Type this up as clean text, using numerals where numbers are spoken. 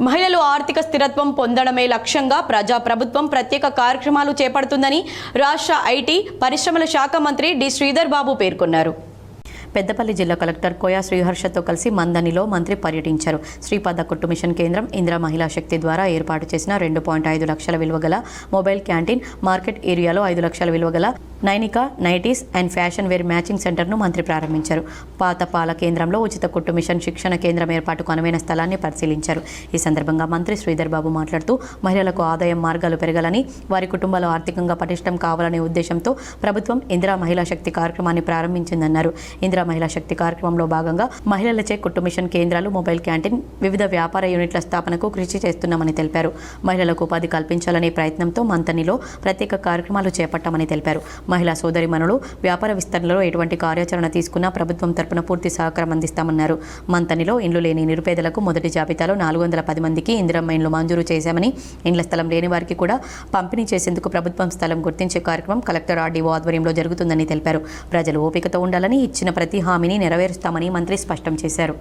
మహిళలు ఆర్థిక స్థిరత్వం పొందడమే లక్ష్యంగా ప్రభుత్వం ప్రత్యేక కార్యక్రమాలు చేపడుతుందని రాష్ట్ర ఐటీ పరిశ్రమల శాఖ మంత్రి డి శ్రీధర్ బాబు పేర్కొన్నారు. పెద్దపల్లి జిల్లా కలెక్టర్ కోయా శ్రీహర్షతో కలిసి మందనిలో మంత్రి పర్యటించారు. శ్రీపాద కుట్టు మిషన్ కేంద్రం, ఇందిరా మహిళా శక్తి ద్వారా ఏర్పాటు చేసిన 2.5 లక్షల విలువ గల మొబైల్ క్యాంటీన్, మార్కెట్ ఏరియాలో 5 లక్షల విలువ గల Nainika nighties and fashion wear matching సెంటర్ను మంత్రి ప్రారంభించారు. పాతపాల కేంద్రంలో ఉచిత కుట్టు మిషన్ శిక్షణ కేంద్రం ఏర్పాటుకు అనువైన స్థలాన్ని పరిశీలించారు. ఈ సందర్భంగా మంత్రి శ్రీధర్ బాబు మాట్లాడుతూ మహిళలకు ఆదాయం మార్గాలు పెరగాలని, వారి కుటుంబాలు ఆర్థికంగా పటిష్టం కావాలనే ఉద్దేశంతో ప్రభుత్వం ఇందిరా మహిళా శక్తి కార్యక్రమాన్ని ప్రారంభించిందన్నారు. ఇందిరా మహిళా శక్తి కార్యక్రమంలో భాగంగా మహిళలచే కుట్టు మిషన్ కేంద్రాలు, మొబైల్ క్యాంటీన్, వివిధ వ్యాపార యూనిట్ల స్థాపనకు కృషి చేస్తున్నామని తెలిపారు. మహిళలకు ఉపాధి కల్పించాలనే ప్రయత్నంతో మంతనిలో ప్రత్యేక కార్యక్రమాలు చేపట్టామని తెలిపారు. మహిళా సోదరిమణులు వ్యాపార విస్తరణలో ఎటువంటి కార్యాచరణ తీసుకున్నా ప్రభుత్వం తరపున పూర్తి సహకారం అందిస్తామన్నారు. మంతనిలో ఇండ్లు లేని నిరుపేదలకు మొదటి జాబితాలో 410 మందికి ఇందిరమ్మ ఇండ్లు మంజూరు చేశామని, ఇండ్ల స్థలం లేని వారికి కూడా పంపిణీ చేసేందుకు ప్రభుత్వం స్థలం గుర్తించే కార్యక్రమం కలెక్టర్ ఆర్డీఓ ఆధ్వర్యంలో జరుగుతుందని తెలిపారు. ప్రజలు ఓపికతో ఉండాలని, ఇచ్చిన ప్రతి హామీని నెరవేరుస్తామని మంత్రి స్పష్టం చేశారు.